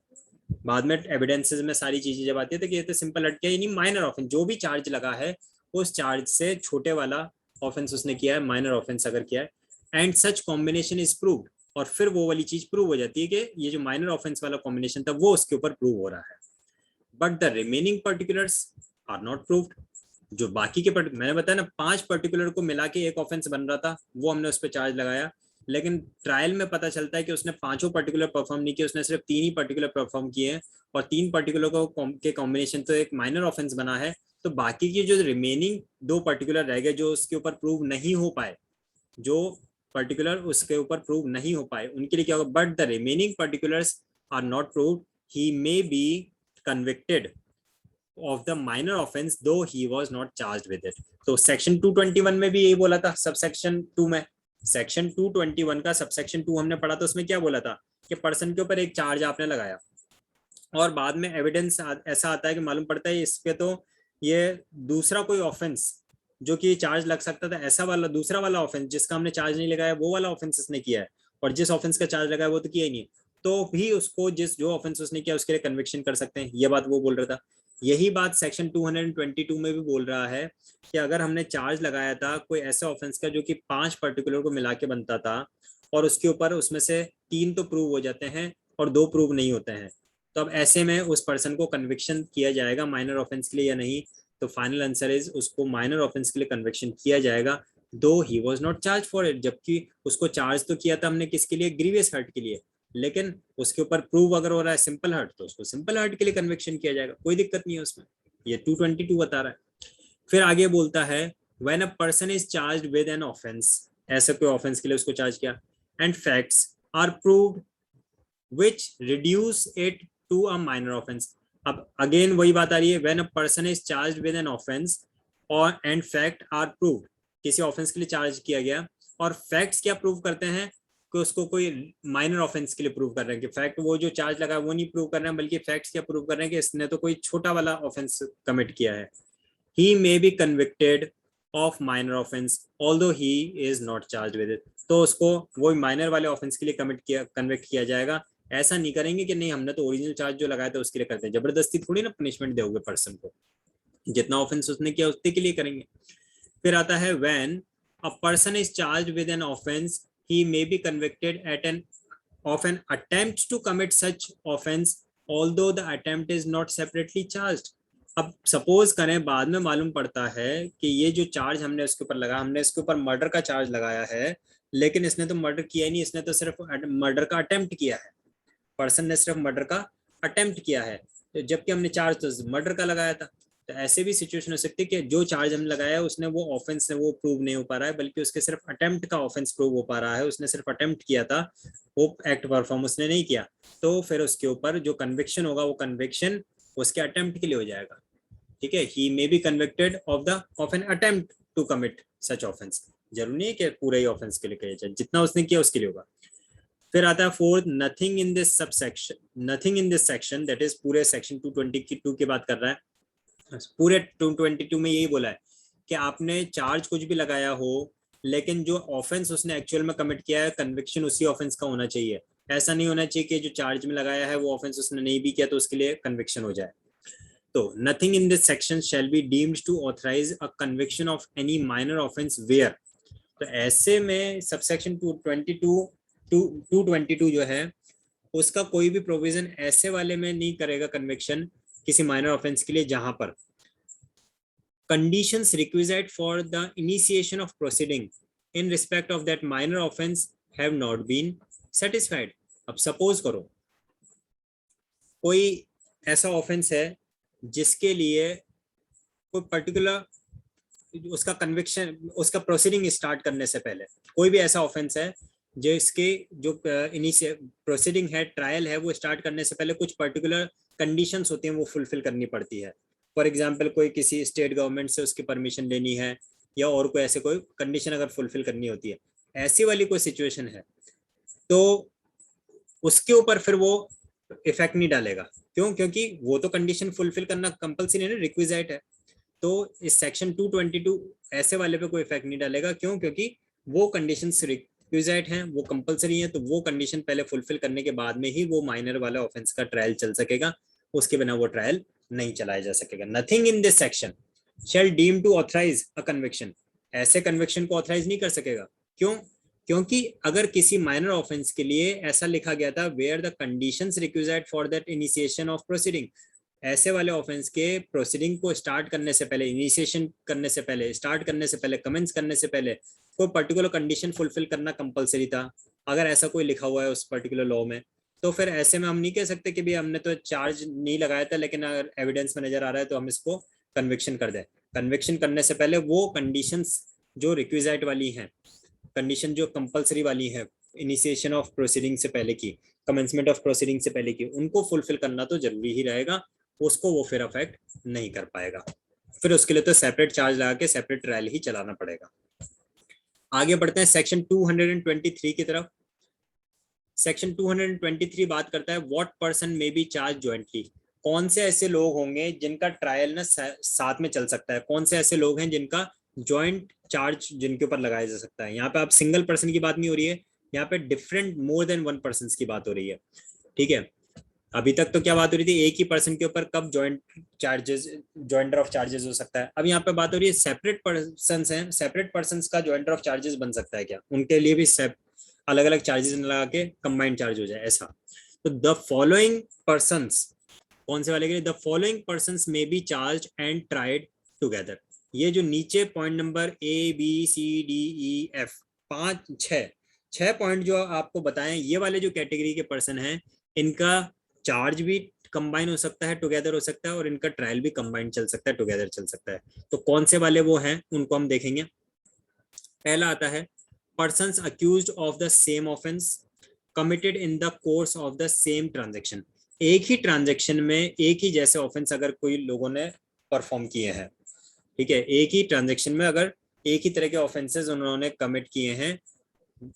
बाद में एविडेंसेस में सारी चीजें जब आती है तो कि ये तो सिंपल हर्ट किया, यानी माइनर ऑफेंस, जो भी चार्ज लगा है उस चार्ज से छोटे वाला ऑफेंस उसने किया है, माइनर ऑफेंस अगर किया है, and such combination is proved, और फिर वो वाली चीज प्रूव हो जाती है कि ये जो माइनर ऑफेंस वाला कॉम्बिनेशन था वो उसके ऊपर प्रूव हो रहा है। But the remaining particulars are not proved, जो बाकी के मैंने बताया ना 5 पर्टिकुलर को मिला के एक ऑफेंस बन रहा था, वो हमने उस पर चार्ज लगाया, लेकिन ट्रायल में पता चलता है कि उसने 5 पर्टिकुलर परफॉर्म नहीं किए, उसने सिर्फ 3 ही पर्टिकुलर परफॉर्म किए हैं, और 3 पर्टिकुलर के कॉम्बिनेशन तो एक माइनर ऑफेंस बना है। तो बाकी की जो रिमेनिंग 2 पर्टिकुलर रह गए जो उसके ऊपर प्रूव नहीं हो पाए, जो पर्टिकुलर उसके ऊपर प्रूव नहीं हो पाए, उनके लिए क्या होगा, but the remaining particulars are not proved, he may be convicted of the minor offense though he was not charged with it। तो सेक्शन 221 में भी यही बोला था, सबसेक्शन 2 में, सेक्शन 221 का सबसेक्शन 2 हमने पढ़ा, तो उसमें क्या बोला था कि पर्सन के ऊपर एक चार्ज आपने लगाया और बाद में एविडेंस ऐसा आता है कि मालूम पड़ता है इस पे तो ये दूसरा कोई ऑफेंस जो कि चार्ज लग सकता था, ऐसा वाला दूसरा वाला ऑफेंस जिसका हमने चार्ज नहीं लगाया वो वाला ऑफेंस इसने किया है, और जिस ऑफेंस का चार्ज लगाया वो तो किया ही नहीं, तो भी उसको जो ऑफेंस उसने किया उसके लिए कन्विक्शन कर सकते हैं। ये बात वो बोल रहा था। यही बात सेक्शन 222 में भी बोल रहा है कि अगर हमने चार्ज लगाया था कोई ऐसे ऑफेंस का जो कि 5 पर्टिकुलर को मिला के बनता था और उसके ऊपर उसमें से 3 तो प्रूव हो जाते हैं और 2 प्रूव नहीं होते हैं, तो अब ऐसे में उस पर्सन को कन्विक्शन किया जाएगा माइनर ऑफेंस के लिए या नहीं, तो फाइनल आंसर इज उसको माइनर ऑफेंस के लिए कन्विक्शन किया जाएगा, दो he was not charge for it, जबकि उसको चार्ज तो किया था हमने किसके लिए, ग्रीवियस हर्ट के लिए, लेकिन उसके ऊपर प्रूव अगर हो रहा है सिंपल हर्ट तो उसको सिंपल हर्ट के लिए कन्विक्शन किया जाएगा, कोई दिक्कत नहीं है उसमें। ये 222 बता रहा है। फिर आगे बोलता है when a person is charged with an offence, ऐसे कोई ऑफेंस के लिए उसको चार्ज किया, and facts are proved which reduce it to a minor offence. अब अगेन वही बात आ रही है, when a person is charged with an offence और एंड फैक्ट आर प्रूव्ड, किसी ऑफेंस के लिए चार्ज किया गया और फैक्ट्स क्या प्रूव करते हैं कि उसको कोई माइनर ऑफेंस के लिए प्रूव कर रहे हैं, कि फैक्ट वो जो चार्ज लगा वो नहीं प्रूव कर रहे हैं, बल्कि फैक्ट्स क्या प्रूव कर रहे हैं कि इसने तो कोई छोटा वाला ऑफेंस कमिट किया है। He may be convicted of minor offense although he is not charged with it, तो उसको वो माइनर वाले ऑफेंस के लिए कन्विक्ट किया जाएगा। ऐसा नहीं करेंगे कि नहीं हमने तो ओरिजिनल चार्ज जो लगाया था उसके लिए करते हैं, जबरदस्ती थोड़ी ना पनिशमेंट दोगे पर्सन को, जितना ऑफेंस उसने किया उतने के लिए करेंगे। फिर आता है when a person is charged with an offence he may be convicted at an of an attempt to commit such offence although the attempt is not separately charged. अब सपोज करें बाद में मालूम पड़ता है कि ये जो चार्ज हमने उसके ऊपर लगा, हमने इसके ऊपर मर्डर का चार्ज लगाया है, लेकिन इसने तो मर्डर किया ही नहीं, इसने तो सिर्फ मर्डर का अटेम्प्ट किया है, पर्सन ने सिर्फ मर्डर का अटेम्प्ट किया है, तो जबकि हमने चार्ज तो मर्डर का लगाया था। तो ऐसे भी सिचुएशन हो सकती है कि जो चार्ज हमने लगाया है उसने वो ऑफेंस ने वो प्रूव नहीं हो पा रहा है, बल्कि उसके सिर्फ अटेम्प्ट का ऑफेंस प्रूव हो पा रहा है, उसने सिर्फ अटेम्प्ट किया था, वो एक्ट परफॉर्म उसने नहीं किया। तो फिर उसके ऊपर जो कन्विक्शन होगा वो कन्विक्शन उसके अटेम्प्ट के लिए हो जाएगा। ठीक है, he may be convicted of an attempt to commit such offense, जरूरी नहीं है कि पूरे ही ऑफेंस के लिए किया जाए, जितना उसने किया उसके लिए होगा। फिर आता है fourth, nothing in this subsection, nothing in this section, that is पूरे सेक्शन 222 की बात कर रहा है। पूरे 222 में यही बोला है कि आपने चार्ज कुछ भी लगाया हो, लेकिन जो ऑफेंस उसने एक्चुअल में कमिट किया है कन्विक्शन उसी ऑफेंस का होना चाहिए। ऐसा नहीं होना चाहिए कि जो चार्ज में लगाया है वो ऑफेंस उसने नहीं भी किया तो उसके लिए कन्विक्शन हो जाए। तो nothing in this section shall be deemed to authorize a conviction of any minor offense where, तो ऐसे में सबसेक्शन 222 जो है उसका कोई भी प्रोविजन ऐसे वाले में नहीं करेगा कन्विक्शन किसी माइनर ऑफेंस के लिए जहां पर conditions requisite for the initiation of proceeding in respect of that minor offense have not been satisfied। अब सपोज करो कोई ऐसा ऑफेंस है जिसके लिए कोई पर्टिकुलर उसका कन्विक्शन, उसका प्रोसीडिंग स्टार्ट करने से पहले, कोई भी ऐसा ऑफेंस है जिसके जो प्रोसीडिंग है, ट्रायल है, वो स्टार्ट करने से पहले कुछ पर्टिकुलर कंडीशंस होती हैं वो फुलफिल करनी पड़ती है। फॉर एग्जांपल कोई किसी स्टेट गवर्नमेंट से उसकी परमिशन लेनी है या और कोई ऐसे कोई कंडीशन अगर फुलफिल करनी होती है, ऐसी वाली कोई सिचुएशन है तो उसके ऊपर फिर वो इफेक्ट नहीं डालेगा। क्यों? क्योंकि वो तो कंडीशन फुलफिल करना कंपलसरी है ना, रिक्विजिट है। तो इस सेक्शन 222 ऐसे वाले पे कोई इफेक्ट नहीं डालेगा। क्यों? क्योंकि वो कंडीशंस रिक्विजिट हैं, वो कंपलसरी हैं, तो वो कंडीशन पहले फुलफिल करने के बाद में ही वो माइनर वाला ऑफेंस का ट्रायल चल सकेगा, उसके बिना वो ट्रायल नहीं चलाया जा सकेगा। Nothing in this section shall deem to authorise a conviction, ऐसे कन्विक्शन को ऑथराइज नहीं कर सकेगा। क्यों? क्योंकि अगर किसी माइनर ऑफेंस के लिए ऐसा लिखा गया था where the conditions requisite for that initiation of proceeding, ऐसे वाले ऑफेंस के प्रोसीडिंग को स्टार्ट करने से पहले, इनिशिएशन करने से पहले, स्टार्ट करने से पहले, कमेंस करने से पहले कोई पर्टिकुलर कंडीशन फुलफिल करना कंपलसरी था, अगर ऐसा कोई लिखा हुआ है उस पर्टिकुलर लॉ में, तो फिर ऐसे में हम नहीं कह सकते कि भाई हमने तो चार्ज नहीं लगाया था लेकिन अगर एविडेंस में नजर आ रहा है तो हम इसको कन्विक्शन कर दें। कन्विक्शन करने से पहले वो कंडीशंस जो रिक्विजिट वाली हैं, कंडीशन जो कंपलसरी वाली है इनिशिएशन ऑफ प्रोसीडिंग से पहले की, कमेंसमेंट ऑफ प्रोसीडिंग से पहले की, उनको फुलफिल करना तो जरूरी ही रहेगा, उसको वो फिर अफेक्ट नहीं कर पाएगा। फिर उसके लिए तो सेपरेट चार्ज लगा के सेपरेट ट्रायल ही चलाना पड़ेगा। आगे बढ़ते हैं सेक्शन 223 की तरफ। सेक्शन 223 बात करता है what person may be charge jointly, कौन से ऐसे लोग होंगे जिनका ट्रायल ना साथ में चल सकता है, कौन से ऐसे लोग हैं जिनका जॉइंट चार्ज जिनके ऊपर लगाया जा सकता है। यहाँ पे आप सिंगल पर्सन की बात नहीं हो रही है, यहाँ पे different more than one person की बात हो रही है। ठीक है, अभी तक तो क्या बात हो रही थी, एक ही पर्सन के ऊपर कब joint charges, jointer of charges हो सकता है। अब यहाँ पे बात हो रही है सेपरेट पर्सन हैं, सेपरेट पर्सन का जॉइंटर ऑफ चार्जेस बन सकता है क्या, उनके लिए भी अलग अलग चार्जेस लगा के कंबाइंड चार्ज हो जाए ऐसा। तो द फॉलोइंग पर्सन्स, कौन से वाले के लिए, the following persons may be charge and tried together. ये जो नीचे पॉइंट नंबर ABCDEF 5-6 पॉइंट जो आपको बताएं, ये वाले जो कैटेगरी के पर्सन हैं इनका चार्ज भी कंबाइन हो सकता है, टुगेदर हो सकता है, और इनका ट्रायल भी कंबाइन चल सकता है, टुगेदर चल सकता है। तो कौन से वाले वो हैं उनको हम देखेंगे। पहला आता है persons accused of the same offence committed in the course of the same transaction. एक ही ट्रांजैक्शन में एक ही जैसे ऑफेंस अगर कोई लोगों ने परफॉर्म किए हैं, ठीक है, एक ही ट्रांजैक्शन में अगर एक ही तरह के ऑफेंसेस उन्होंने कमिट किए हैं,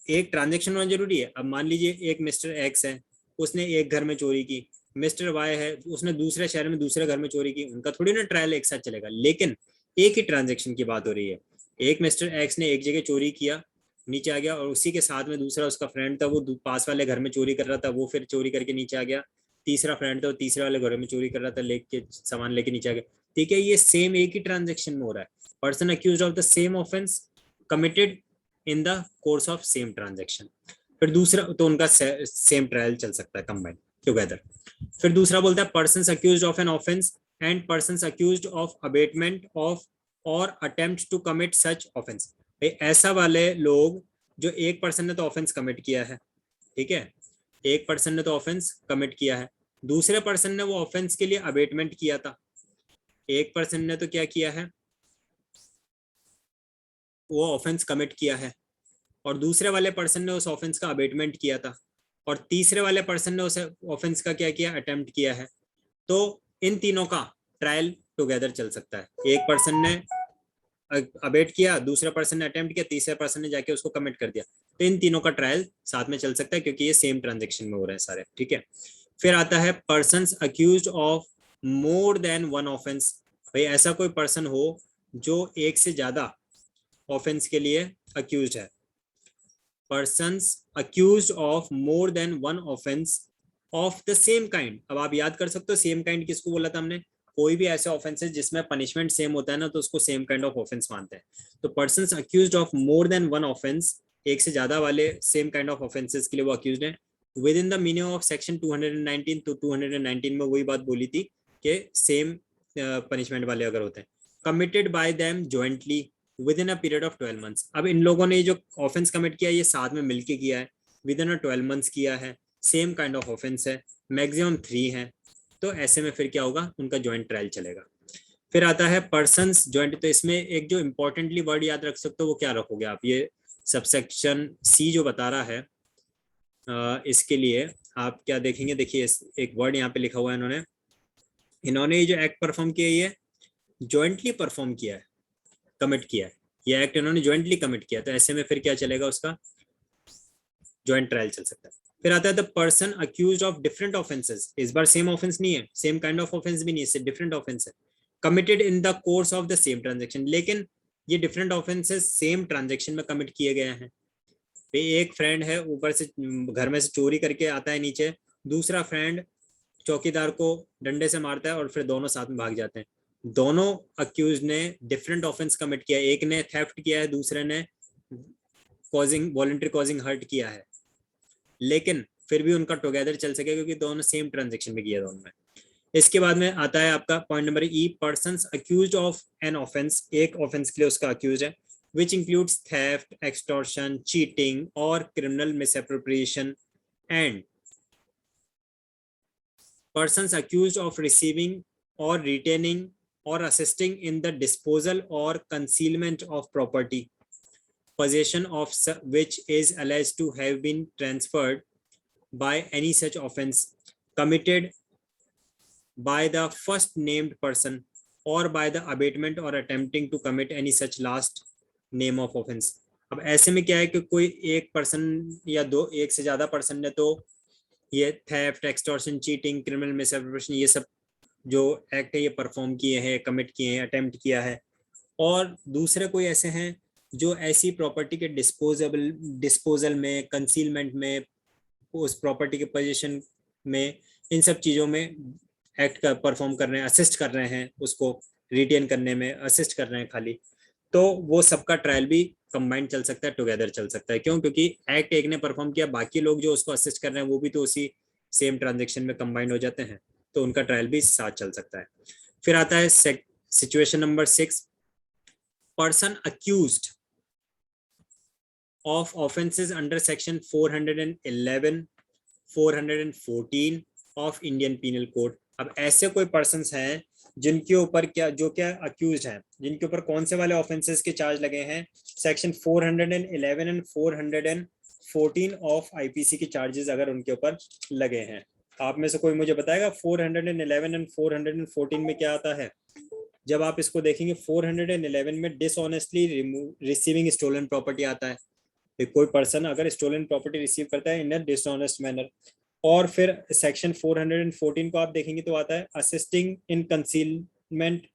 एक ट्रांजैक्शन होना जरूरी है। अब मान लीजिए एक मिस्टर एक्स है, उसने एक घर में चोरी की, मिस्टर वाई है, उसने दूसरे शहर में दूसरे घर में चोरी की, उनका थोड़ी ना ट्रायल एक साथ चलेगा। लेकिन एक ही ट्रांजैक्शन की बात हो रही है, एक मिस्टर एक्स ने एक जगह चोरी किया, नीचे आ गया, और उसी के साथ में दूसरा उसका फ्रेंड था, वो पास वाले घर में चोरी कर रहा था, वो फिर चोरी करके नीचे आ गया। तीसरा फ्रेंड था, वो तीसरे वाले घर में चोरी कर रहा था, लेके सामान लेके नीचे आ गया। ठीक है, ये सेम एक ही ट्रांजेक्शन में हो रहा है। Person accused of the same offence committed in the course of same transaction. फिर दूसरा तो उनका सेम ट्रायल चल सकता है कंबाइंड टुगेदर। फिर दूसरा बोलता है person accused of an offense and person accused of abetment of or attempt to commit such offense. ऐसा वाले लोग जो एक पर्सन ने तो ऑफेंस कमिट किया है, ठीक है, एक पर्सन ने तो ऑफेंस कमिट किया है, दूसरे पर्सन ने वो ऑफेंस के लिए अबेटमेंट किया था। एक पर्सन ने तो क्या किया है, वो ऑफेंस कमिट किया है, और दूसरे वाले पर्सन ने उस ऑफेंस का अबेटमेंट किया था, और तीसरे वाले पर्सन ने उस ऑफेंस का क्या किया, अटेम्प्ट किया है। तो इन तीनों का ट्रायल टुगेदर चल सकता है। एक पर्सन ने अबेट किया, दूसरे पर्सन ने अटेम्प्ट किया, तीसरे पर्सन ने जाके उसको कमिट कर दिया, तो इन तीनों का ट्रायल साथ में चल सकता है क्योंकि ये सेम ट्रांजेक्शन में हो रहे हैं सारे, ठीक है। फिर आता है persons accused of more than one offence. भाई ऐसा कोई पर्सन हो जो एक से ज्यादा ऑफेंस के लिए अक्यूज्ड है। Persons accused of more than one offence of the same kind. अब आप याद कर सकते हो सेम काइंड किसको बोला था हमने, कोई भी ऐसे ऑफेंसेस जिसमें पनिशमेंट सेम होता है ना, तो उसको सेम काइंड ऑफ ऑफेंस मानते हैं। तो persons accused of more than one offence, एक से ज्यादा वाले सेम काइंड ऑफ ऑफेंसेस के लिए वो अक्यूज्ड है with in the meaning of section 219। तो 219 में वही बात बोली थी कि सेम पनिशमेंट वाले अगर होते हैं, committed by them jointly with in a period of 12 months. अब इन लोगों ने जो ऑफेंस कमिट किया ये साथ में मिलके किया है, विद इन अ 12 मंथ्स किया है, सेम काइंड ऑफ ऑफेंस है, मैक्सिमम 3 है, तो ऐसे में फिर क्या होगा, उनका ज्वाइंट ट्रायल चलेगा। फिर आता है पर्सन्स ज्वाइंट। तो इसमें एक जो इंपॉर्टेंटली वर्ड याद रख सकते हो वो क्या रखोगे आप, ये सबसेक्शन सी जो बता रहा है, इसके लिए आप क्या देखेंगे, देखिए एक वर्ड यहाँ पे लिखा हुआ है, इन्होंने ये जो एक्ट परफॉर्म किया ये ज्वाइंटली परफॉर्म किया है, कमिट किया है, ये एक्ट इन्होंने ज्वाइंटली कमिट किया, तो ऐसे में फिर क्या चलेगा, उसका ज्वाइंट ट्रायल चल सकता है। फिर आता है the person accused of different offences. इस बार सेम ऑफेंस नहीं है, सेम काइंड ऑफ ऑफेंस भी नहीं है, डिफरेंट ऑफेंस है, committed in the course of the same transaction. लेकिन ये डिफरेंट ऑफेंसेस सेम ट्रांजेक्शन में कमिट किए गए हैं। एक फ्रेंड है ऊपर से घर में से चोरी करके आता है नीचे, दूसरा फ्रेंड चौकीदार को डंडे से मारता है और फिर दोनों साथ में भाग जाते हैं। दोनों अक्यूज ने डिफरेंट ऑफेंस कमिट किया, एक ने थेफ्ट किया है, दूसरे ने कॉजिंग वॉलंटरी कॉजिंग हर्ट किया है, लेकिन फिर भी उनका टुगेदर चल सके क्योंकि दोनों सेम ट्रांजेक्शन में किया दोनों में। इसके बाद में आता है आपका point number E, persons accused of an offence, एक ऑफेंस के लिए उसका अक्यूज है, which includes theft, extortion, cheating or criminal misappropriation, and persons accused of receiving or retaining or assisting in the disposal or concealment of property, possession of which is alleged to have been transferred by any such offense committed by the first named person or by the abatement or attempting to commit any such last name of offence. अब ऐसे में क्या है कि कोई एक person या दो, एक से ज्यादा पर्सन ने तो ये theft, extortion, cheating, criminal misappropriation, ये सब जो एक्ट है ये परफॉर्म किए हैं, कमिट किए हैं, अटेम्प्ट किया है, और दूसरे कोई ऐसे हैं जो ऐसी प्रॉपर्टी के डिस्पोजल में, कंसीलमेंट में, उस प्रॉपर्टी के पोजीशन में, इन सब चीजों में एक्ट का परफॉर्म कर रहे हैं, असिस्ट कर रहे हैं, उसको रिटेन करने में असिस्ट कर रहे हैं खाली, तो वो सबका ट्रायल भी कंबाइंड चल सकता है, टुगेदर चल सकता है। क्यों? क्योंकि एक्ट एक ने परफॉर्म किया, बाकी लोग जो उसको असिस्ट कर रहे हैं वो भी तो उसी सेम ट्रांजेक्शन में कंबाइंड हो जाते हैं, तो उनका ट्रायल भी साथ चल सकता है। फिर आता है situation number 6, person accused of offences under section 411, 414 of Indian penal code. अब ऐसे कोई पर्सन्स हैं जिनके ऊपर क्या, जो क्या अक्यूज हैं, जिनके ऊपर कौन से वाले ऑफेंसेस के चार्ज लगे हैं, सेक्शन 411 एंड 414 ऑफ आईपीसी के चार्जेस अगर उनके ऊपर लगे हैं, आप में से कोई मुझे बताएगा 411 एंड 414 में क्या आता है? जब आप इसको देखेंगे 411 में डिसऑनेस्टली रिसीविंग स्टोलन प्रॉपर्टी आता है, तो कोई पर्सन अगर स्टोलन प्रॉपर्टी रिसीव करता है इन अ डिसऑनेस्ट मैनर। और फिर सेक्शन 414 को आप देखेंगे तो आता है assisting in concealment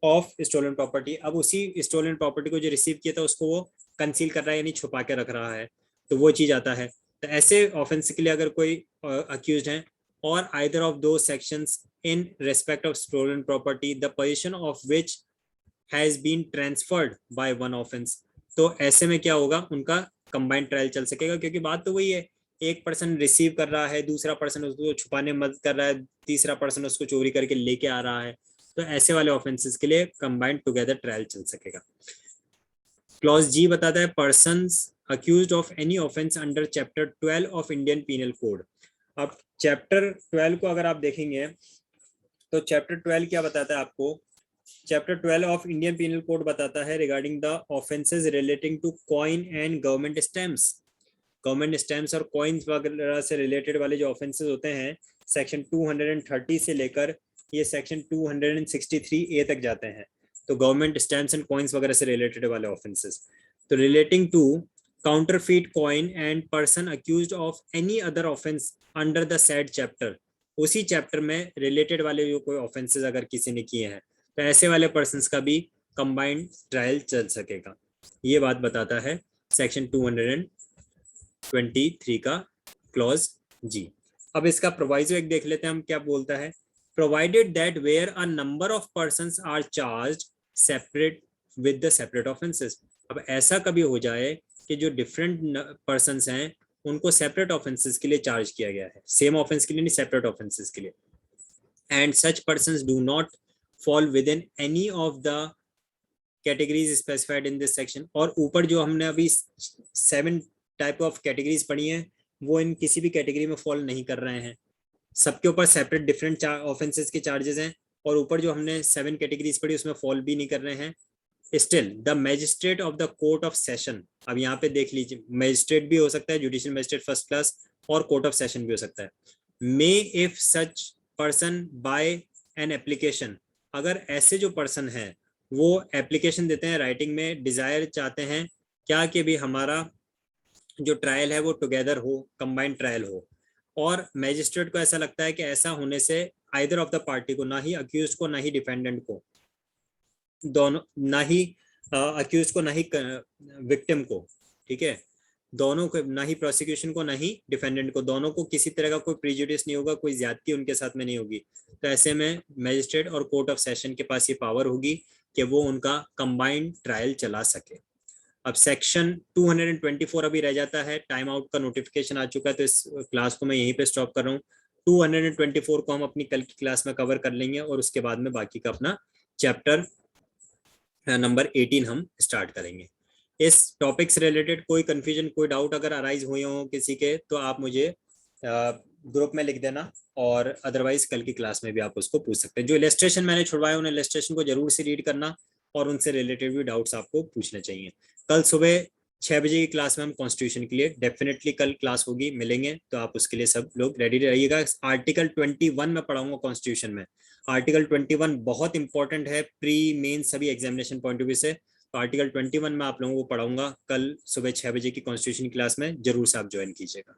of stolen property. अब उसी स्टोलन प्रॉपर्टी को जो रिसीव किया था उसको वो कंसील कर रहा है, यानी छुपा के रख रहा है, तो वो चीज आता है। तो ऐसे ऑफेंस के लिए अगर कोई अक्यूज है और आइदर ऑफ दो sections in respect of stolen property the possession of which has been transferred by one offense, तो ऐसे में क्या होगा, उनका कंबाइंड ट्रायल चल सकेगा। क्योंकि बात तो वही है, एक पर्सन रिसीव कर रहा है, दूसरा पर्सन उसको छुपाने में मदद कर रहा है, तीसरा पर्सन उसको चोरी करके लेके आ रहा है, तो ऐसे वाले ऑफेंसेस के लिए कंबाइंड टुगेदर ट्रायल चल सकेगा। क्लॉज जी बताता है persons accused of any offence under chapter 12 of Indian penal code. अब चैप्टर 12 को अगर आप देखेंगे तो चैप्टर 12 क्या बताता है आपको? Chapter 12 of Indian penal code बताता है regarding the offences relating to coin and government stamps. Government stamps और कॉइन्स वगैरह से रिलेटेड वाले जो ऑफेंसेस होते हैं सेक्शन 230 से लेकर ये सेक्शन 263A तक जाते हैं, तो गवर्नमेंट स्टैम्प्स एंड कॉइन्स वगैरह से रिलेटेड वाले ऑफेंसेस। तो relating to counterfeit coin and person accused of any other offence under the said chapter, उसी चैप्टर में रिलेटेड वाले जो कोई ऑफेंसेस अगर किसी ने किए हैं तो ऐसे वाले पर्सन्स का भी कंबाइंड ट्रायल चल सकेगा। ये बात बताता है सेक्शन 223 का क्लॉज जी। अब इसका प्रोवाइजो एक देख लेते हैं हम क्या बोलता है। Provided that where a number of persons are charged separate with the separate offences. अब ऐसा कभी हो जाए कि जो डिफरेंट पर्सन्स हैं उनको सेपरेट ऑफेंसेस के लिए चार्ज किया गया है, सेम ऑफेंस के लिए नहीं, सेपरेट ऑफेंसेस के लिए। And such persons do not fall with in any of the categories specified in this section. और ऊपर जो हमने अभी 7 टाइप ऑफ कैटेगरीज पढ़ी हैं वो इन किसी भी कैटेगरी में फॉल नहीं कर रहे हैं, सबके ऊपर सेपरेट डिफरेंट ऑफेंसेस के चार्जेस हैं। और ऊपर जो हमने 7 कैटेगरीज पढ़ी उसमें फॉल भी नहीं कर रहे हैं। Still the magistrate of the court of session, अब यहाँ पे देख लीजिए मैजिस्ट्रेट भी हो सकता है, जुडिशियल मैजिस्ट्रेट फर्स्ट क्लास, और कोर्ट ऑफ सेशन भी हो सकता है। May if such person by an application, अगर ऐसे जो पर्सन है वो एप्लीकेशन देते हैं राइटिंग में, डिजायर चाहते हैं क्या कि भी हमारा जो ट्रायल है वो टुगेदर हो, कंबाइंड ट्रायल हो, और मैजिस्ट्रेट को ऐसा लगता है कि ऐसा होने से आइदर ऑफ द पार्टी को, ना ही अक्यूज को ना ही डिफेंडेंट को, दोनों, ना ही अक्यूज को ना ही विक्टिम को, ठीक है, दोनों को, ना ही प्रोसिक्यूशन को ना ही डिफेंडेंट को, दोनों को किसी तरह का कोई प्रीजुडिस नहीं होगा, कोई ज्यादती उनके साथ में नहीं होगी। तो ऐसे में मैजिस्ट्रेट और कोर्ट ऑफ सेशन के पास ये पावर होगी कि वो उनका कंबाइंड ट्रायल चला सके। अब सेक्शन 224 अभी रह जाता है, टाइम आउट का नोटिफिकेशन आ चुका है, तो इस क्लास को मैं यहीं पे स्टॉप कर रहा हूँ। 224 को हम अपनी कल की क्लास में कवर कर लेंगे और उसके बाद में बाकी का अपना चैप्टर नंबर 18 हम स्टार्ट करेंगे। इस टॉपिक से रिलेटेड कोई कंफ्यूजन, कोई डाउट अगर अराइज हुए हो किसी के, तो आप मुझे ग्रुप में लिख देना, और अदरवाइज कल की क्लास में भी आप उसको पूछ सकते हैं। जो इलस्ट्रेशन मैंने छुड़वाए उन इलस्ट्रेशन को जरूर से रीड करना, और उनसे रिलेटेड भी डाउट्स आपको पूछने चाहिए। कल सुबह 6 बजे की क्लास में हम कॉन्स्टिट्यूशन के लिए डेफिनेटली कल क्लास होगी, मिलेंगे, तो आप उसके लिए सब लोग रेडी रहिएगा। आर्टिकल 21 में पढ़ाऊंगा कॉन्स्टिट्यूशन में। आर्टिकल 21 बहुत इंपॉर्टेंट है प्री मेन सभी एग्जामिनेशन पॉइंट ऑफ व्यू से, तो आर्टिकल 21 में आप लोगों को पढ़ाऊंगा कल सुबह 6 बजे की कॉन्स्टिट्यूशन क्लास में, जरूर से आप ज्वाइन कीजिएगा।